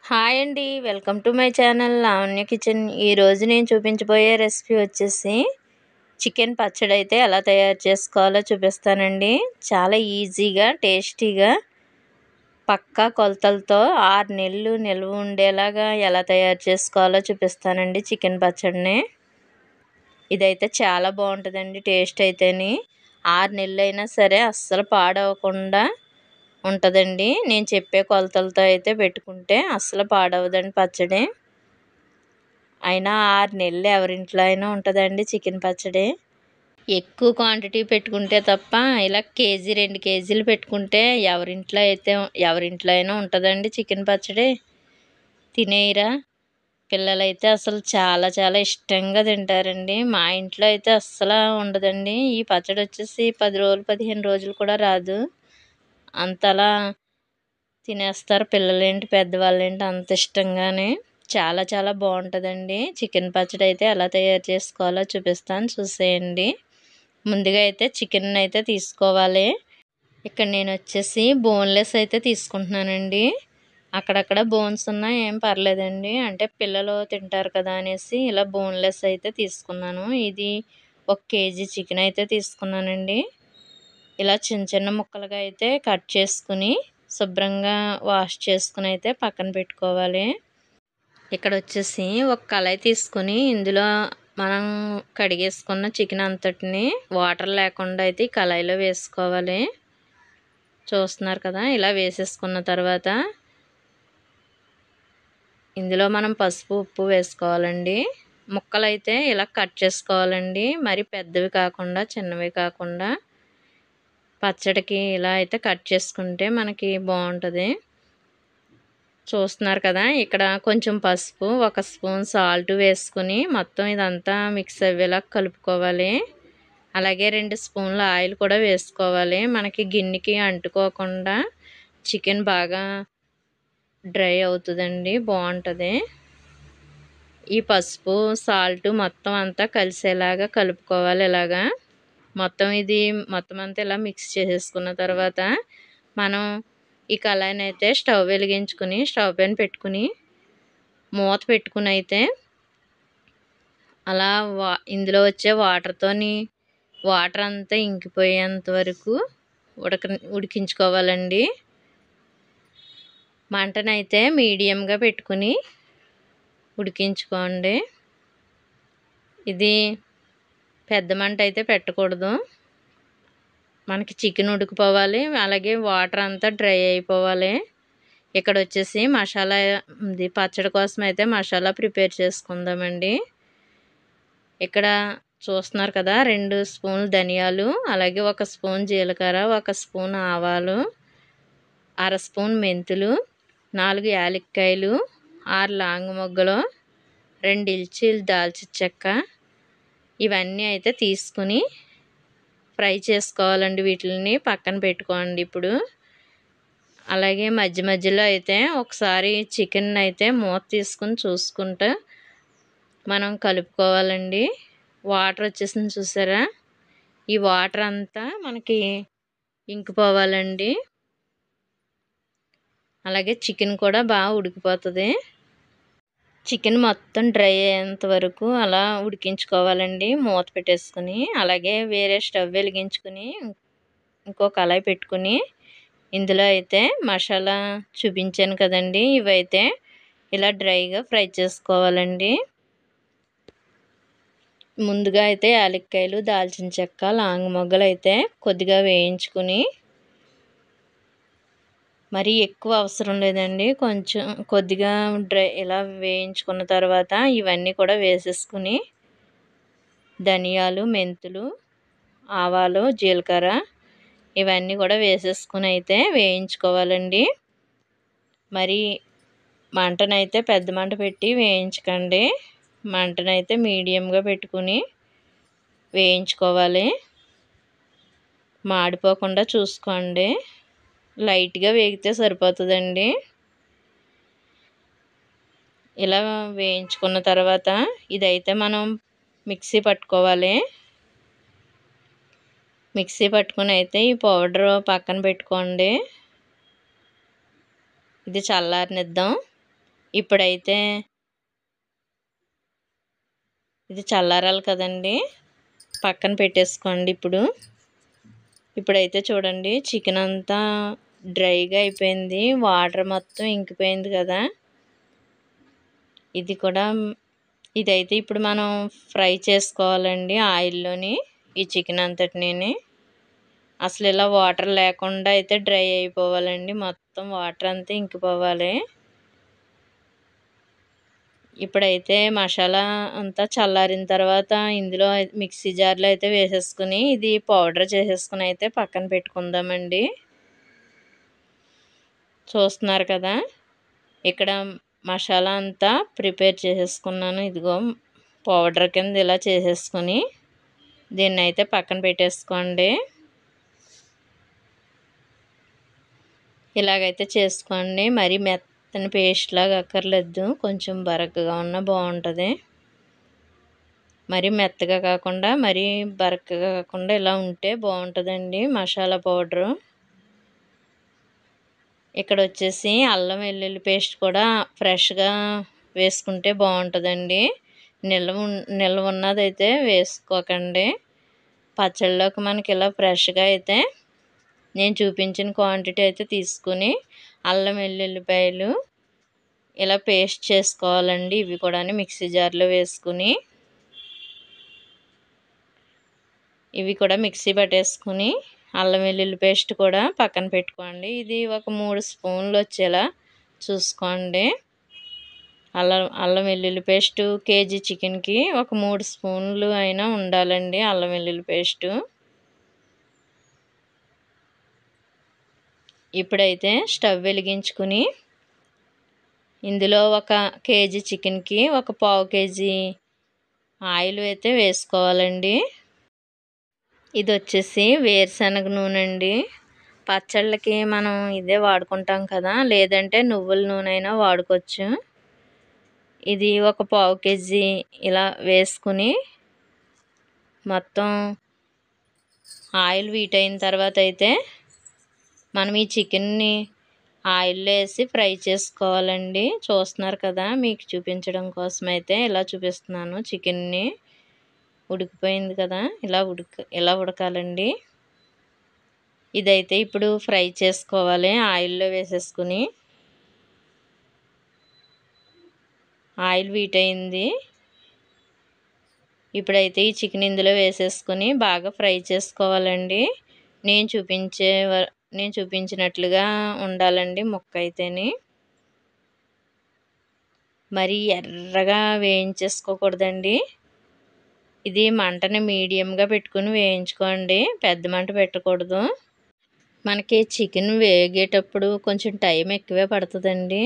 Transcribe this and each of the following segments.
Hi అండి. Welcome to my channel Lavanya kitchen. ఈరోజు నేను చూపించబోయే రెసిపీ వచ్చేసి చికెన్ పచ్చడి అయితే ఎలా తయారు చేసుకోవాలో చూపిస్తానండి. చాలా ఈజీగా టేస్టీగా పక్కా కొలతలతో 6 నెలలు నిల్వ ఉండేలాగా ఎలా తయారు చేసుకోవాలో చూపిస్తానండి చికెన్ పచ్చడిని. ఇదైతే చాలా బాగుంటుందండి టేస్ట్ అయితేని. 6 నెలలైనా సరే అస్సలు పాడవకుండా ఉంటుందండి. నేను చెప్పే కొలతలతో అయితే పెట్టుకుంటే అస్సలు పాడవదండి పచ్చడి. అయినా 6 నెలలు ఎవరింట్లో అయినా ఉంటుందండి చికెన్ పచ్చడి. ఎక్కువ క్వాంటిటీ పెట్టుకుంటే తప్ప ఇలా కేజీ 2 కేజీలు పెట్టుకుంటే ఎవరింట్లో అయినా ఉంటుందండి చికెన్ పచ్చడి. తినేయరా పిల్లలైతే అసలు చాలా చాలా ఇష్టంగా తింటారండి. మా ఇంట్లో అయితే అస్సలు ఉండదండి. ఈ పచ్చడి వచ్చేసి 10 రోజులు 15 రోజులు కూడా రాదు. అంతలా తినేస్తారు పిల్లలేంటి పెద్దవాళ్ళేంటి అంత ఇష్టంగానే. చాలా చాలా బాగుంటుందండి. చికెన్ పచ్చడి అయితే ఎలా తయారు చేసుకోవాలో చూపిస్తాను, చూసేయండి. ముందుగా అయితే చికెన్ అయితే తీసుకోవాలి. ఇక్కడ నేను వచ్చేసి బోన్లెస్ అయితే తీసుకుంటున్నానండి. అక్కడక్కడ బోన్స్ ఉన్నా ఏం పర్లేదండి, అంటే పిల్లలు తింటారు కదా అనేసి ఇలా బోన్లెస్ అయితే తీసుకున్నాను. ఇది 1 కేజీ చికెన్ అయితే తీసుకున్నానండి. ఇలా చిన్న చిన్న ముక్కలుగా అయితే కట్ చేసుకుని శుభ్రంగా వాష్ చేసుకుని అయితే పక్కన పెట్టుకోవాలి. ఇక్కడ వచ్చేసి ఒక కళాయి తీసుకుని ఇందులో మనం కడిగేసుకున్న చికెన్ అంతటిని వాటర్ లేకుండా అయితే ఈ కళాయిలో వేసుకోవాలి. చూస్తున్నారు కదా, ఇలా వేసేసుకున్న తర్వాత ఇందులో మనం పసుపు ఉప్పు వేసుకోవాలండి. ముక్కలు అయితే ఇలా కట్ చేసుకోవాలండి. మరి పెద్దవి కాకుండా చిన్నవి కాకుండా పచ్చడికి ఇలా అయితే కట్ చేసుకుంటే మనకి బాగుంటుంది. చూస్తున్నారు కదా, ఇక్కడ కొంచెం పసుపు 1 స్పూన్ సాల్ట్ వేసుకుని మొత్తం ఇదంతా మిక్స్ అయ్యేలా కలుపుకోవాలి. అలాగే 2 స్పూన్ల ఆయిల్ కూడా వేసుకోవాలి. మనకి గిన్నెకి అంటుకోకుండా చికెన్ బాగా డ్రై అవుతుందండి, బాగుంటుంది. ఈ పసుపు సాల్ట్ మొత్తం అంతా కలిసేలాగా కలుపుకోవాలి. ఇలాగా మొత్తం అంతా ఇలా మిక్స్ చేసేసుకున్న తర్వాత మనం ఈ కళాయిని అయితే స్టవ్ వెలిగించుకుని స్టవ్ పైన పెట్టుకుని మూత పెట్టుకుని అయితే అలా ఇందులో వచ్చే వాటర్ అంతా ఇంకిపోయేంత వరకు ఉడికించుకోవాలండి. మంటనైతే మీడియంగా పెట్టుకుని ఉడికించుకోండి. ఇది పెద్ద మంట అయితే పెట్టకూడదు. మనకి చికెన్ ఉడికిపోవాలి, అలాగే వాటర్ అంతా డ్రై అయిపోవాలి. ఇక్కడ వచ్చేసి పచ్చడి కోసం అయితే మసాలా ప్రిపేర్ చేసుకుందామండి. ఇక్కడ చూస్తున్నారు కదా, 2 స్పూన్లు ధనియాలు, అలాగే 1 స్పూన్ జీలకర్ర, 1 స్పూన్ ఆవాలు, 1/2 స్పూన్ మెంతులు, 4 యాలక్కాయలు, 6 లాంగ్ మొగ్గలు, 2 ఇల్చీలు దాల్చిన చెక్క, ఇవన్నీ అయితే తీసుకుని ఫ్రై చేసుకోవాలండి. వీటిని పక్కన పెట్టుకోండి ఇప్పుడు. అలాగే మధ్య మధ్యలో అయితే ఒకసారి చికెన్ అయితే మూత తీసుకుని చూసుకుంటూ మనం కలుపుకోవాలండి. వాటర్ వచ్చేసింది చూసారా, ఈ వాటర్ అంతా మనకి ఇంకిపోవాలండి. అలాగే చికెన్ కూడా బాగా ఉడికిపోతుంది. చికెన్ మొత్తం డ్రై అయ్యేంత వరకు అలా ఉడికించుకోవాలండి మూత పెట్టేసుకుని. అలాగే వేరే స్టవ్ వెలిగించుకుని ఇంకో కళాయి పెట్టుకుని ఇందులో అయితే మసాలా చూపించాను కదండి, ఇవైతే ఇలా డ్రైగా ఫ్రై చేసుకోవాలండి. ముందుగా అయితే యాలక్కాయలు, దాల్చిన చెక్క, లాంగ్ మొగ్గలు అయితే కొద్దిగా వేయించుకుని, మరీ ఎక్కువ అవసరం లేదండి, కొద్దిగా ఇలా వేయించుకున్న తర్వాత ఇవన్నీ కూడా వేసేసుకుని ధనియాలు, మెంతులు, ఆవాలు, జీలకర్ర ఇవన్నీ కూడా వేసేసుకుని అయితే వేయించుకోవాలండి. మరి మంటనైతే పెద్ద మంట పెట్టి వేయించకండి. మంటనైతే మీడియంగా పెట్టుకుని వేయించుకోవాలి. మాడిపోకుండా చూసుకోండి. లైట్గా వేగితే సరిపోతుందండి. ఇలా వేయించుకున్న తర్వాత ఇదైతే మనం మిక్సీ పట్టుకోవాలి. మిక్సీ పట్టుకుని అయితే ఈ పౌడర్ పక్కన పెట్టుకోండి. ఇది చల్లారనిద్దాం. ఇప్పుడైతే ఇది చల్లారాలి కదండి, పక్కన పెట్టేసుకోండి. ఇప్పుడైతే చూడండి, చికెన్ అంతా డ్రైగా అయిపోయింది, వాటర్ మొత్తం ఇంకిపోయింది కదా. ఇదైతే ఇప్పుడు మనం ఫ్రై చేసుకోవాలండి ఆయిల్లోని, ఈ చికెన్ అంతటిని. అసలు ఇలా వాటర్ లేకుండా అయితే డ్రై అయిపోవాలండి, మొత్తం వాటర్ అంతా ఇంకిపోవాలి. ఇప్పుడైతే మసాలా అంతా చల్లారిన తర్వాత ఇందులో మిక్సీ జార్లో అయితే వేసేసుకుని ఇది పౌడర్ చేసేసుకుని అయితే పక్కన పెట్టుకుందామండి. చూస్తున్నారు కదా, ఇక్కడ మసాలా అంతా ప్రిపేర్ చేసేసుకున్నాను. ఇదిగో పౌడర్ కింద ఇలా చేసేసుకొని దీన్ని అయితే పక్కన పెట్టేసుకోండి. ఇలాగైతే చేసుకోండి, మరీ మెత్తని పేస్ట్ లాగా అక్కర్లేదు, కొంచెం బరకగా ఉన్నా బాగుంటుంది. మరీ మెత్తగా కాకుండా మరీ బరకగా కాకుండా ఇలా ఉంటే బాగుంటుందండి మసాలా పౌడరు. ఇక్కడ వచ్చేసి అల్లం వెల్లుల్లి పేస్ట్ కూడా ఫ్రెష్గా వేసుకుంటే బాగుంటుందండి, నిల్వ ఉన్నదైతే వేసుకోకండి. పచ్చళ్ళలోకి మనకి ఇలా ఫ్రెష్గా అయితే నేను చూపించిన క్వాంటిటీ అయితే తీసుకుని అల్లం వెల్లుల్లిపాయలు ఇలా పేస్ట్ చేసుకోవాలండి. ఇవి కూడా మిక్సీ జార్లో వేసుకుని ఇవి కూడా మిక్సీ పట్టేసుకుని అల్లం వెల్లుల్లి పేస్ట్ కూడా పక్కన పెట్టుకోండి. ఇది ఒక 3 స్పూన్లు వచ్చేలా చూసుకోండి. అల్లం వెల్లుల్లి పేస్టు కేజీ చికెన్కి ఒక 3 స్పూన్లు అయినా ఉండాలండి అల్లం వెల్లుల్లి పేస్టు. ఇప్పుడైతే స్టవ్ వెలిగించుకుని ఇందులో ఒక కేజీ చికెన్కి ఒక పావు కేజీ ఆయిల్ అయితే వేసుకోవాలండి. ఇది వచ్చేసి వేరుశనగ నూనె అండి, పచ్చళ్ళకి మనం ఇదే వాడుకుంటాం కదా, లేదంటే నువ్వుల నూనె అయినా వాడుకోవచ్చు. ఇది ఒక పావు కేజీ ఇలా వేసుకుని మొత్తం ఆయిల్ హీట్ అయిన తర్వాత అయితే మనం ఈ చికెన్ని ఆయిల్లో వేసి ఫ్రై చేసుకోవాలండి. చూస్తున్నారు కదా, మీకు చూపించడం కోసం అయితే ఇలా చూపిస్తున్నాను. చికెన్ని ఉడికిపోయింది కదా, ఇలా ఉడకాలండి. ఇదైతే ఇప్పుడు ఫ్రై చేసుకోవాలి ఆయిల్లో వేసేసుకుని. ఆయిల్ హీట్ అయింది, ఇప్పుడైతే ఈ చికెన్ ఇందులో వేసేసుకుని బాగా ఫ్రై చేసుకోవాలండి. నేను చూపించినట్లుగా ఉండాలండి ముక్క అయితేని, మరి ఎర్రగా వేయించేసుకోకూడదండి. ఇది మంటని మీడియంగా పెట్టుకుని వేయించుకోండి, పెద్ద మంట పెట్టకూడదు. మనకి చికెన్ వేగేటప్పుడు కొంచెం టైం ఎక్కువే పడుతుందండి,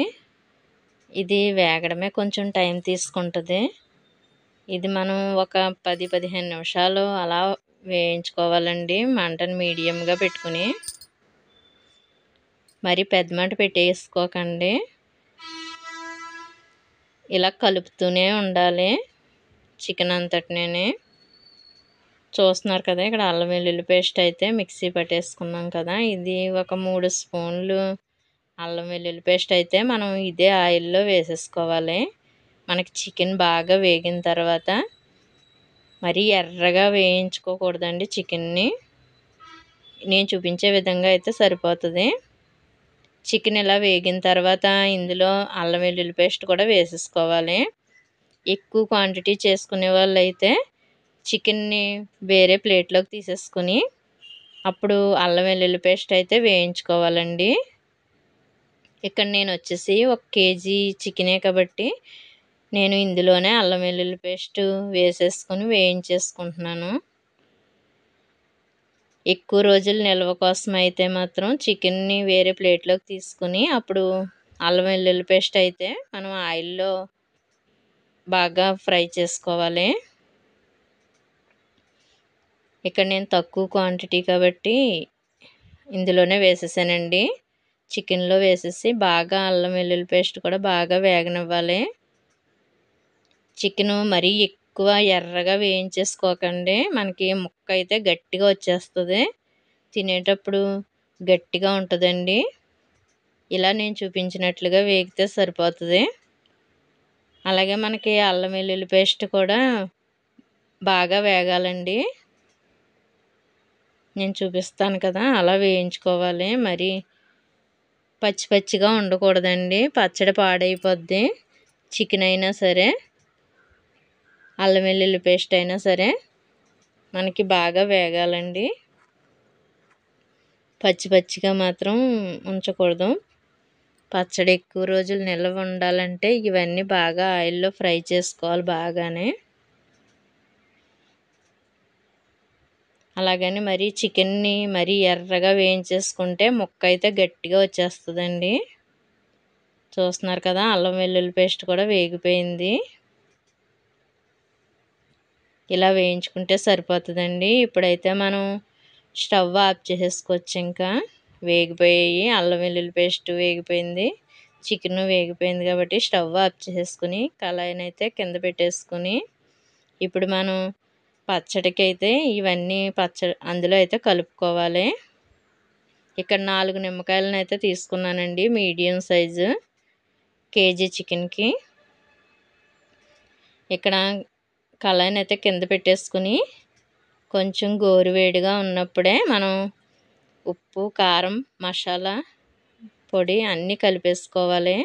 ఇది వేగడమే కొంచెం టైం తీసుకుంటుంది. ఇది మనం ఒక 10-15 నిమిషాలు అలా వేయించుకోవాలండి, మంటని మీడియంగా పెట్టుకుని. మరి పెద్ద మంట పెట్టేసుకోకండి, ఇలా కలుపుతూనే ఉండాలి చికెన్ అంతటిని. చూస్తున్నారు కదా, ఇక్కడ అల్లం వెల్లుల్లి పేస్ట్ అయితే మిక్సీ పట్టేసుకున్నాం కదా, ఇది ఒక 3 స్పూన్లు అల్లం వెల్లుల్లి పేస్ట్ అయితే మనం ఇదే ఆయిల్లో వేసేసుకోవాలి. మనకి చికెన్ బాగా వేగిన తర్వాత మరీ ఎర్రగా వేయించుకోకూడదండి చికెన్ని, నేను చూపించే విధంగా అయితే సరిపోతుంది. చికెన్ ఇలా వేగిన తర్వాత ఇందులో అల్లం వెల్లుల్లి పేస్ట్ కూడా వేసేసుకోవాలి. ఎక్కువ క్వాంటిటీ చేసుకునే వాళ్ళు అయితే చికెన్ని వేరే ప్లేట్లోకి తీసేసుకుని అప్పుడు అల్లం వెల్లుల్లి పేస్ట్ అయితే వేయించుకోవాలండి. ఇక్కడ నేను వచ్చేసి 1 కేజీ చికెనే కాబట్టి నేను ఇందులోనే అల్లం వెల్లుల్లి పేస్ట్ వేసేసుకుని వేయించేసుకుంటున్నాను. ఎక్కువ రోజులు నిల్వ కోసం అయితే మాత్రం చికెన్ని వేరే ప్లేట్లోకి తీసుకుని అప్పుడు అల్లం వెల్లుల్లి పేస్ట్ అయితే మనం ఆయిల్లో బాగా ఫ్రై చేసుకోవాలి. ఇక్కడ నేను తక్కువ క్వాంటిటీ కాబట్టి ఇందులోనే వేసేసానండి, చికెన్లో వేసేసి బాగా అల్లం వెల్లుల్లి పేస్ట్ కూడా బాగా వేగనివ్వాలి. చికెను మరీ ఎక్కువ ఎర్రగా వేయించేసుకోకండి, మనకి ముక్క అయితే గట్టిగా వచ్చేస్తుంది, తినేటప్పుడు గట్టిగా ఉంటుందండి. ఇలా నేను చూపించినట్లుగా వేగితే సరిపోతుంది. అలాగే మనకి అల్లం వెల్లుల్లి పేస్ట్ కూడా బాగా వేగాలండి. నేను చూపిస్తాను కదా, అలా వేయించుకోవాలి. మరి పచ్చి పచ్చిగా ఉండకూడదండి, పచ్చడి పాడైపోద్ది. చికెన్ అయినా సరే, అల్లం వెల్లుల్లి పేస్ట్ అయినా సరే మనకి బాగా వేగాలండి. పచ్చి పచ్చిగా మాత్రం ఉంచకూడదు. పచ్చడి ఎక్కువ రోజులు నిల్వ ఉండాలంటే ఇవన్నీ బాగా ఆయిల్లో ఫ్రై చేసుకోవాలి బాగానే. అలాగని మరీ చికెన్ని మరీ ఎర్రగా వేయించేసుకుంటే ముక్క అయితే గట్టిగా వచ్చేస్తుందండి. చూస్తున్నారు కదా, అల్లం వెల్లుల్లి పేస్ట్ కూడా వేగిపోయింది. ఇలా వేయించుకుంటే సరిపోతుందండి. ఇప్పుడైతే మనం స్టవ్ ఆఫ్ చేసేసుకోవచ్చు. ఇంకా వేగిపోయాయి, అల్లం వెల్లుల్లి పేస్ట్ వేగిపోయింది, చికెన్ వేగిపోయింది కాబట్టి స్టవ్ ఆఫ్ చేసేసుకుని కళాయిని అయితే కింద పెట్టేసుకుని ఇప్పుడు మనం పచ్చడికి అయితే ఇవన్నీ అందులో అయితే కలుపుకోవాలి. ఇక్కడ 4 నిమ్మకాయలను అయితే తీసుకున్నానండి, మీడియం సైజు కేజీ చికెన్కి. ఇక్కడ కళాయిని అయితే కింద పెట్టేసుకుని కొంచెం గోరువేడిగా ఉన్నప్పుడే మనం ఉప్పు, కారం, మసాలా పొడి అన్నీ కలిపేసుకోవాలి.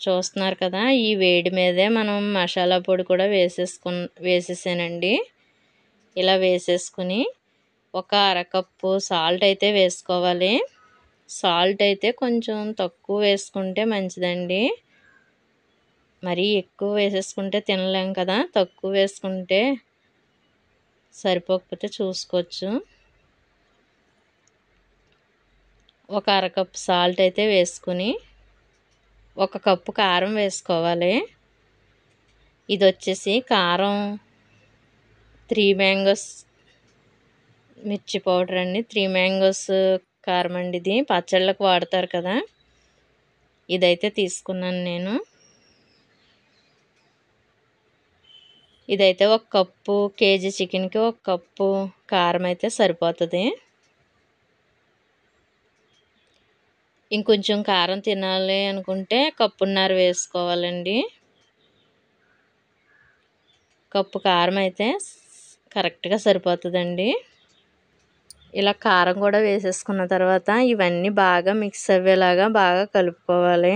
చూస్తున్నారు కదా, ఈ వేడి మీదే మనం మసాలా పొడి కూడా వేసేసానండి. ఇలా వేసేసుకుని ఒక అరకప్పు సాల్ట్ అయితే వేసుకోవాలి. సాల్ట్ అయితే కొంచెం తక్కువ వేసుకుంటే మంచిదండి. మరీ ఎక్కువ వేసేసుకుంటే తినలేం కదా, తక్కువ వేసుకుంటే సరిపోకపోతే చూసుకోవచ్చు. ఒక అరకప్పు సాల్ట్ అయితే వేసుకుని ఒక కప్పు కారం వేసుకోవాలి. ఇది వచ్చేసి కారం 3 మ్యాంగోస్ మిర్చి పౌడర్ అండి. 3 మ్యాంగోస్ కారం అండి, ఇది పచ్చళ్ళకు వాడతారు కదా, ఇదైతే తీసుకున్నాను నేను. ఇదైతే ఒక కప్పు, కేజీ చికెన్కి ఒక కప్పు కారం అయితే సరిపోతుంది. ఇంకొంచెం కారం తినాలి అనుకుంటే కప్పున్నర వేసుకోవాలండి. కప్పు కారం అయితే కరెక్ట్గా సరిపోతుందండి. ఇలా కారం కూడా వేసేసుకున్న తర్వాత ఇవన్నీ బాగా మిక్స్ అయ్యేలాగా బాగా కలుపుకోవాలి.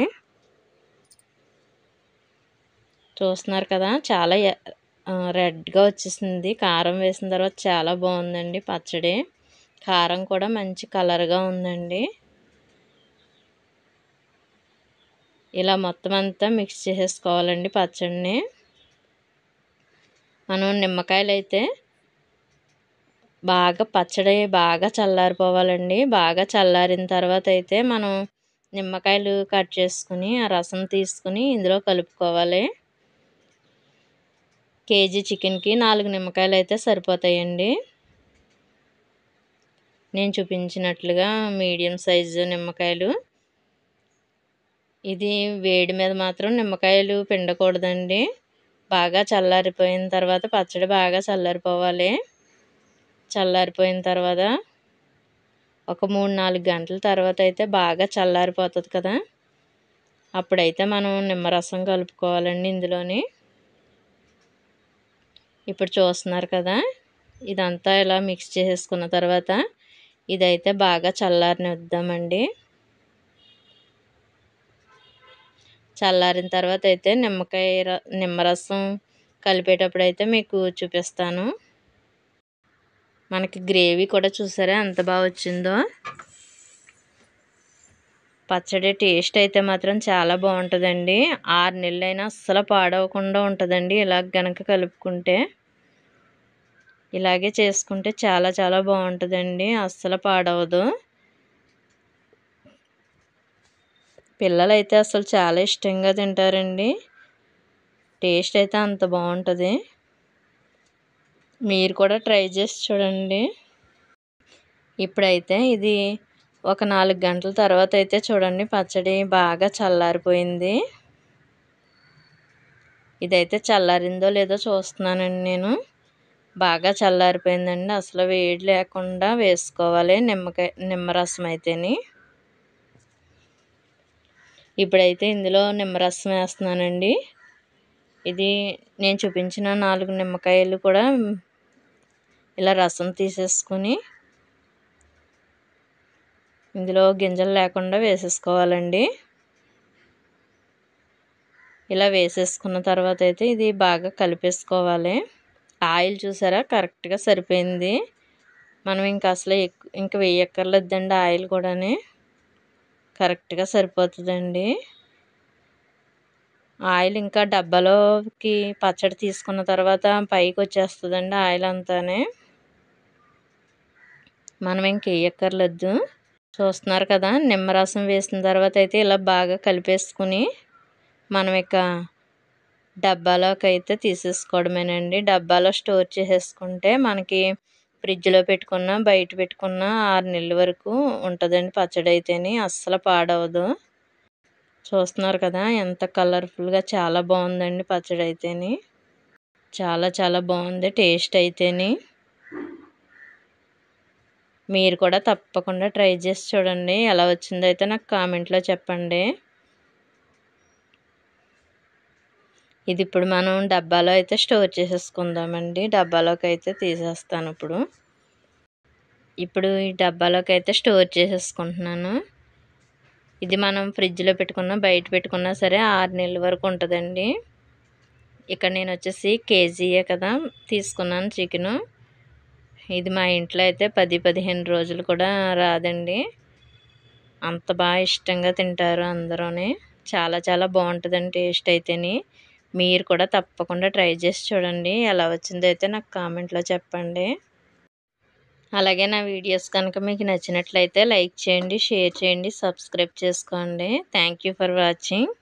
చూస్తున్నారు కదా, చాలా రెడ్గా వచ్చేసింది. కారం వేసిన తర్వాత చాలా బాగుందండి పచ్చడి. కారం కూడా మంచి కలర్గా ఉందండి. ఇలా మొత్తం అంతా మిక్స్ చేసేసుకోవాలండి పచ్చడిని. మనం నిమ్మకాయలు అయితే బాగా పచ్చడి బాగా చల్లారిపోవాలండి. బాగా చల్లారిన తర్వాత అయితే మనం నిమ్మకాయలు కట్ చేసుకుని ఆ రసం తీసుకుని ఇందులో కలుపుకోవాలి. కేజీ చికెన్కి 4 నిమ్మకాయలు అయితే సరిపోతాయండి. నేను చూపించినట్లుగా మీడియం సైజు నిమ్మకాయలు. ఇది వేడి మీద మాత్రం నిమ్మకాయలు పిండకూడదండి. బాగా చల్లారిపోయిన తర్వాత పచ్చడి బాగా చల్లారిపోవాలి. చల్లారిపోయిన తర్వాత ఒక 3-4 గంటల తర్వాత అయితే బాగా చల్లారిపోతుంది కదా, అప్పుడైతే మనం నిమ్మరసం కలుపుకోవాలండి ఇందులోని. ఇప్పుడు చూస్తున్నారు కదా, ఇదంతా ఇలా మిక్స్ చేసేసుకున్న తర్వాత ఇదైతే బాగా చల్లారనిద్దామండి. చల్లారిన తర్వాత అయితే నిమ్మరసం కలిపేటప్పుడు అయితే మీకు చూపిస్తాను. మనకి గ్రేవీ కూడా చూసారా ఎంత బాగా వచ్చిందో. పచ్చడి టేస్ట్ అయితే మాత్రం చాలా బాగుంటుందండి. 6 నెలలైనా అస్సలు పాడవకుండా ఉంటుందండి ఇలాగ గనక కలుపుకుంటే. ఇలాగే చేసుకుంటే చాలా చాలా బాగుంటుందండి, అస్సలు పాడవదు. పిల్లలైతే అసలు చాలా ఇష్టంగా తింటారండి. టేస్ట్ అయితే అంత బాగుంటుంది. మీరు కూడా ట్రై చేసి చూడండి. ఇప్పుడైతే ఇది ఒక 4 గంటల తర్వాత అయితే చూడండి పచ్చడి బాగా చల్లారిపోయింది. ఇదైతే చల్లారిందో లేదో చూస్తున్నానండి నేను. బాగా చల్లారిపోయిందండి, అసలు వేడి లేకుండా వేసుకోవాలి నిమ్మరసం అయితేని. ఇప్పుడైతే ఇందులో నిమ్మరసం వేస్తున్నానండి. ఇది నేను చూపించిన 4 నిమ్మకాయలు కూడా ఇలా రసం తీసేసుకొని ఇందులో గింజలు లేకుండా వేసేసుకోవాలండి. ఇలా వేసేసుకున్న తర్వాత అయితే ఇది బాగా కలిపేసుకోవాలి. ఆయిల్ చూసారా కరెక్ట్‌గా సరిపోయింది. మనం ఇంకా అసలు ఇంక వేయక్కర్లేదండి ఆయిల్ కూడాని. కరెక్ట్‌గా సరిపోతుందండి. ఆయిల్ ఇంకా డబ్బాలోకి పచ్చడి తీసుకున్న తర్వాత పైకి వచ్చేస్తుందండి ఆయిల్ అంతానే. మనం ఇంక వేయక్కర్లేదు. చూస్తున్నారు కదా, నిమ్మరసం వేసిన తర్వాత అయితే ఇలా బాగా కలిపేసుకుని మనం ఇక డబ్బాలోకి అయితే తీసేసుకోవడమేనండి. డబ్బాలో స్టోర్ చేసేసుకుంటే మనకి ఫ్రిడ్జ్‌లో పెట్టుకున్న, బయట పెట్టుకున్న 6 నెలల వరకు ఉంటుందండి పచ్చడి అయితేని. అస్సలు పాడవదు. చూస్తున్నారు కదా ఎంత కలర్‌ఫుల్‌గా చాలా బాగుందండి పచ్చడి అయితేని. చాలా చాలా బాగుంది టేస్ట్ అయితేని. మీరు కూడా తప్పకుండా ట్రై చేసి చూడండి. ఎలా వచ్చిందో అయితే నాకు కామెంట్‌లో చెప్పండి. ఇది ఇప్పుడు మనం డబ్బాలో అయితే స్టోర్ చేసేసుకుందామండి. డబ్బాలోకి అయితే తీసేస్తాను ఇప్పుడు. ఇప్పుడు ఈ డబ్బాలోకి అయితే స్టోర్ చేసేసుకుంటున్నాను. ఇది మనం ఫ్రిడ్జ్‌లో పెట్టుకున్నా, బయట పెట్టుకున్నా సరే 6 నెలల వరకు ఉంటుందండి. ఇక్కడ నేను వచ్చేసి కేజీయే కదా తీసుకున్నాను చికెను. ఇది మా ఇంట్లో అయితే 10, 15 రోజులు కూడా రాదండి. అంత బాగా ఇష్టంగా తింటారు అందరూని. చాలా చాలా బాగుంటుందండి టేస్ట్ అయితేని. మీరు కూడా తప్పకుండా ట్రై చేసి చూడండి. ఎలా వచ్చిందో అయితే నాకు కామెంట్‌లో చెప్పండి. అలాగే నా వీడియోస్ కనుక మీకు నచ్చినట్లయితే లైక్ చేయండి, షేర్ చేయండి, సబ్స్క్రైబ్ చేసుకోండి. Thank you for watching.